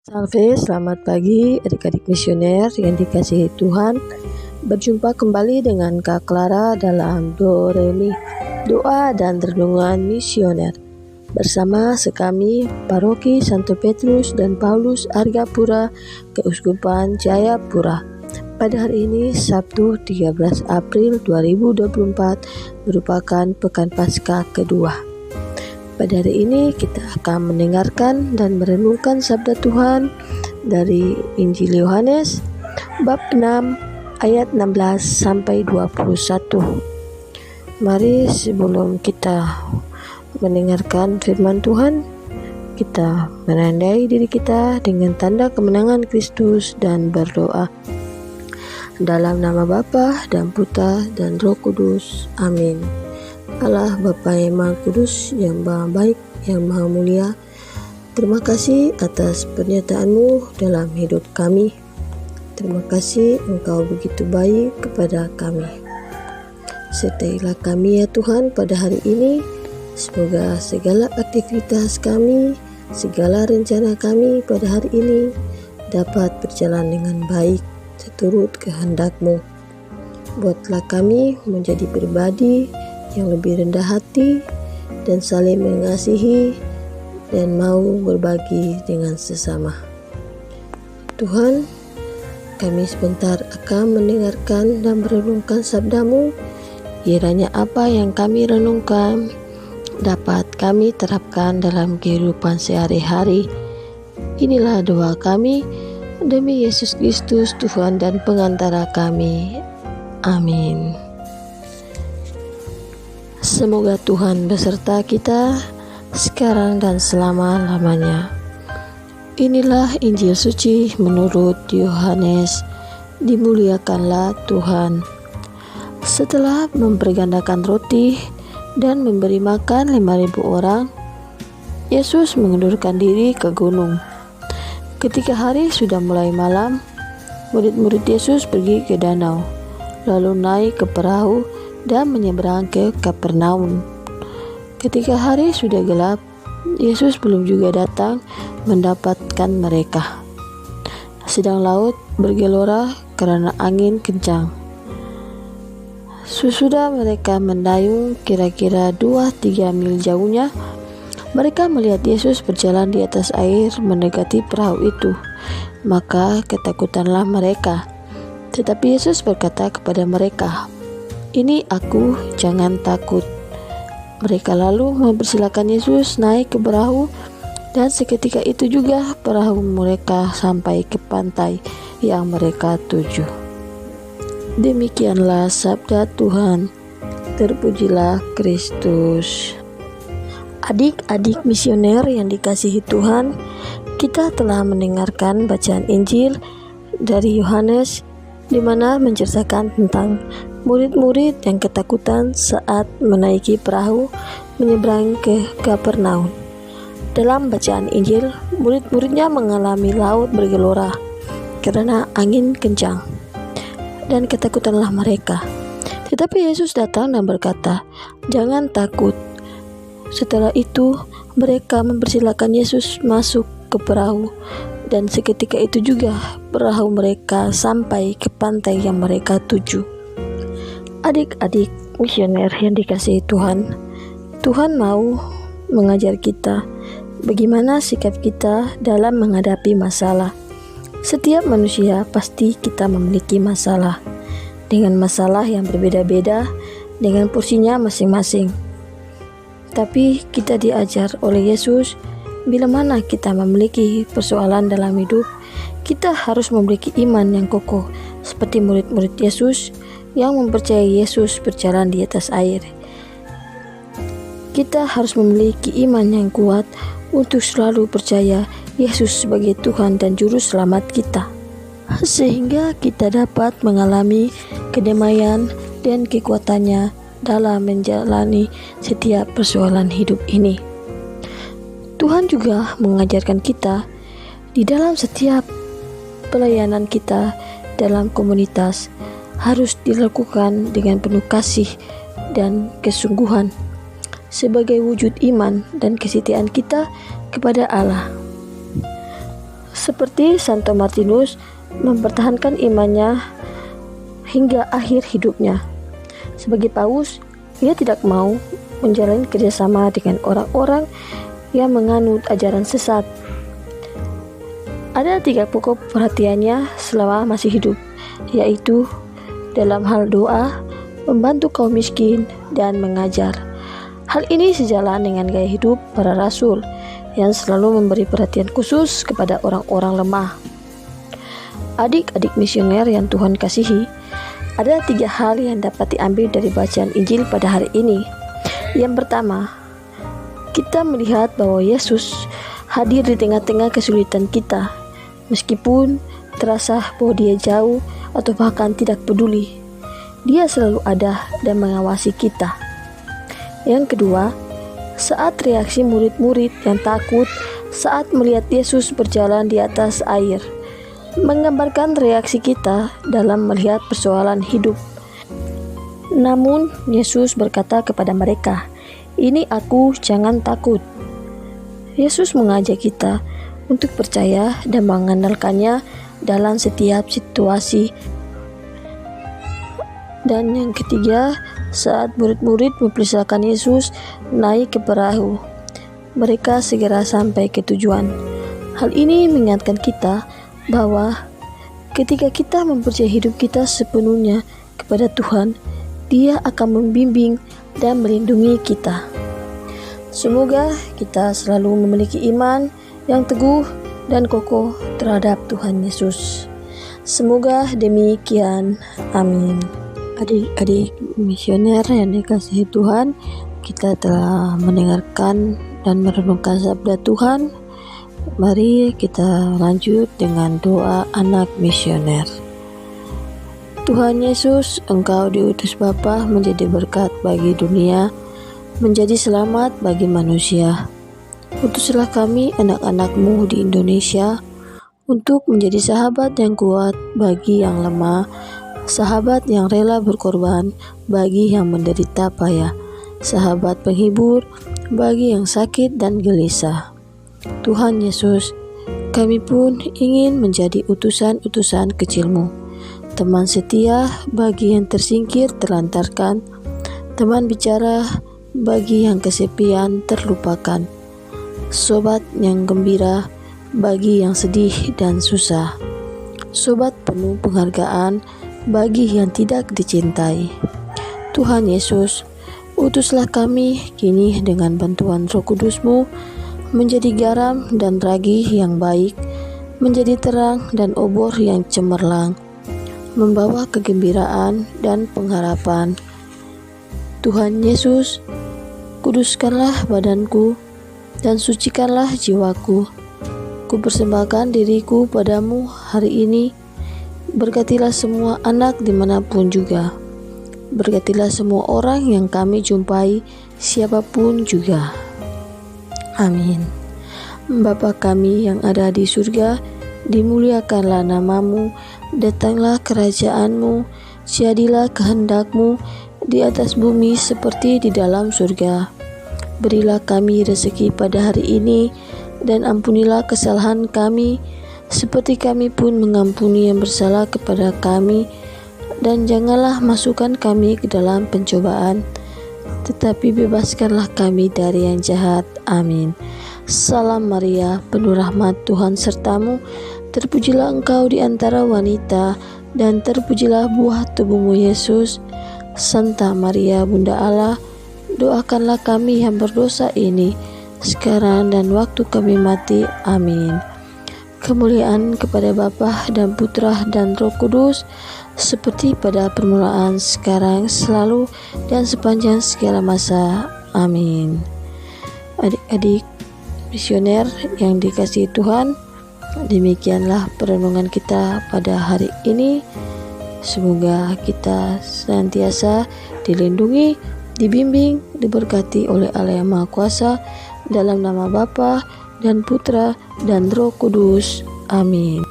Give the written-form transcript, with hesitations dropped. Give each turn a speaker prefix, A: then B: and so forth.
A: Salve, selamat pagi adik-adik misioner yang dikasihi Tuhan. Berjumpa kembali dengan Kak Clara dalam Do Re Mi, doa dan renungan misioner. Bersama sekami Paroki Santo Petrus dan Paulus Argapura, Keuskupan Jayapura. Pada hari ini Sabtu 13 April 2024 merupakan Pekan Paskah kedua. Pada hari ini kita akan mendengarkan dan merenungkan sabda Tuhan dari Injil Yohanes bab 6 ayat 16 sampai 21. Mari sebelum kita mendengarkan firman Tuhan, kita menandai diri kita dengan tanda kemenangan Kristus dan berdoa. Dalam nama Bapa dan Putra dan Roh Kudus. Amin. Allah Bapa yang Maha Kudus, yang Maha Baik, yang Maha Mulia, terima kasih atas pernyataan-Mu dalam hidup kami. Terima kasih Engkau begitu baik kepada kami. Sertailah kami ya Tuhan pada hari ini. Semoga segala aktivitas kami, segala rencana kami pada hari ini dapat berjalan dengan baik seturut kehendak-Mu. Buatlah kami menjadi pribadi yang lebih rendah hati dan saling mengasihi dan mau berbagi dengan sesama. Tuhan, kami sebentar akan mendengarkan dan merenungkan sabda-Mu. Kiranya apa yang kami renungkan dapat kami terapkan dalam kehidupan sehari-hari. Inilah doa kami demi Yesus Kristus Tuhan dan pengantara kami. Amin. Semoga Tuhan beserta kita sekarang dan selama-lamanya. Inilah Injil suci menurut Yohanes. Dimuliakanlah Tuhan. Setelah mempergandakan roti dan memberi makan 5.000 orang, Yesus mengundurkan diri ke gunung. Ketika hari sudah mulai malam, murid-murid Yesus pergi ke danau, lalu naik ke perahu dan menyeberang ke Kapernaum. Ketika hari sudah gelap, Yesus belum juga datang mendapatkan mereka. Sedang laut bergelora karena angin kencang. Sesudah mereka mendayung kira-kira 2-3 mil jauhnya, mereka melihat Yesus berjalan di atas air mendekati perahu itu. Maka ketakutanlah mereka. Tetapi Yesus berkata kepada mereka, "Ini aku, jangan takut." Mereka lalu mempersilakan Yesus naik ke perahu, dan seketika itu juga perahu mereka sampai ke pantai yang mereka tuju. Demikianlah sabda Tuhan. Terpujilah Kristus. Adik-adik misioner yang dikasihi Tuhan, kita telah mendengarkan bacaan Injil dari Yohanes di mana menceritakan tentang murid-murid yang ketakutan saat menaiki perahu menyeberang ke Kapernaum. Dalam bacaan Injil, murid-muridnya mengalami laut bergelora karena angin kencang, dan ketakutanlah mereka. Tetapi Yesus datang dan berkata, "Jangan takut." Setelah itu, mereka mempersilakan Yesus masuk ke perahu, dan seketika itu juga perahu mereka sampai ke pantai yang mereka tuju. Adik-adik misioner yang dikasihi Tuhan, Tuhan mau mengajar kita bagaimana sikap kita dalam menghadapi masalah. Setiap manusia pasti kita memiliki masalah, dengan masalah yang berbeda-beda, dengan porsinya masing-masing. Tapi kita diajar oleh Yesus, bila mana kita memiliki persoalan dalam hidup, kita harus memiliki iman yang kokoh seperti murid-murid Yesus yang mempercayai Yesus berjalan di atas air. Kita harus memiliki iman yang kuat untuk selalu percaya Yesus sebagai Tuhan dan Juru Selamat kita, sehingga kita dapat mengalami kedamaian dan kekuatannya dalam menjalani setiap persoalan hidup ini. Tuhan juga mengajarkan kita di dalam setiap pelayanan kita dalam komunitas harus dilakukan dengan penuh kasih dan kesungguhan sebagai wujud iman dan kesetiaan kita kepada Allah. Seperti Santo Martinus mempertahankan imannya hingga akhir hidupnya. Sebagai paus, ia tidak mau menjalin kerjasama dengan orang-orang yang menganut ajaran sesat. Ada 3 pokok perhatiannya selama masih hidup, yaitu dalam hal doa, membantu kaum miskin, dan mengajar. Hal ini sejalan dengan gaya hidup para rasul yang selalu memberi perhatian khusus kepada orang-orang lemah. Adik-adik misioner yang Tuhan kasihi, ada 3 hal yang dapat diambil dari bacaan Injil pada hari ini. Yang pertama, kita melihat bahwa Yesus hadir di tengah-tengah kesulitan kita, meskipun terasa bahwa Dia jauh atau bahkan tidak peduli. Dia selalu ada dan mengawasi kita. Yang kedua, saat reaksi murid-murid yang takut saat melihat Yesus berjalan di atas air, menggambarkan reaksi kita dalam melihat persoalan hidup. Namun Yesus berkata kepada mereka, "Ini aku, jangan takut." Yesus mengajak kita untuk percaya dan mengandalkannya dalam setiap situasi. Dan yang ketiga, saat murid-murid mempersilakan Yesus naik ke perahu, mereka segera sampai ke tujuan. Hal ini mengingatkan kita bahwa ketika kita mempercayai hidup kita sepenuhnya kepada Tuhan, Dia akan membimbing dan melindungi kita. Semoga kita selalu memiliki iman yang teguh dan kokoh terhadap Tuhan Yesus. Semoga demikian. Amin. Adik-adik misioner yang dikasihi Tuhan, kita telah mendengarkan dan merenungkan sabda Tuhan. Mari kita lanjut dengan doa anak misioner. Tuhan Yesus, Engkau diutus Bapa menjadi berkat bagi dunia, menjadi selamat bagi manusia. Utuslah kami anak-anak-Mu di Indonesia untuk menjadi sahabat yang kuat bagi yang lemah, sahabat yang rela berkorban bagi yang menderita payah, sahabat penghibur bagi yang sakit dan gelisah. Tuhan Yesus, kami pun ingin menjadi utusan-utusan kecil-Mu, teman setia bagi yang tersingkir terlantarkan, teman bicara bagi yang kesepian terlupakan, sobat yang gembira bagi yang sedih dan susah, sobat penuh penghargaan bagi yang tidak dicintai. Tuhan Yesus, utuslah kami kini dengan bantuan Roh Kudus-Mu menjadi garam dan ragi yang baik, menjadi terang dan obor yang cemerlang, membawa kegembiraan dan pengharapan. Tuhan Yesus, kuduskanlah badanku dan sucikanlah jiwaku. Kupersembahkan diriku padamu hari ini. Berkatilah semua anak dimanapun juga. Berkatilah semua orang yang kami jumpai, siapapun juga. Amin. Bapa kami yang ada di surga, dimuliakanlah nama-Mu, datanglah kerajaan-Mu, jadilah kehendak-Mu di atas bumi seperti di dalam surga. Berilah kami rezeki pada hari ini, dan ampunilah kesalahan kami, seperti kami pun mengampuni yang bersalah kepada kami, dan janganlah masukkan kami ke dalam pencobaan, tetapi bebaskanlah kami dari yang jahat. Amin. Salam Maria, penuh rahmat, Tuhan sertamu, terpujilah engkau di antara wanita, dan terpujilah buah tubuhmu Yesus. Santa Maria, Bunda Allah, doakanlah kami yang berdosa ini, sekarang dan waktu kami mati. Amin. Kemuliaan kepada Bapa dan Putra dan Roh Kudus, seperti pada permulaan, sekarang, selalu, dan sepanjang segala masa. Amin. Adik-adik misioner yang dikasihi Tuhan, demikianlah perenungan kita pada hari ini. Semoga kita senantiasa dilindungi, dibimbing, diberkati oleh Allah yang Maha Kuasa, dalam nama Bapa dan Putra dan Roh Kudus. Amin.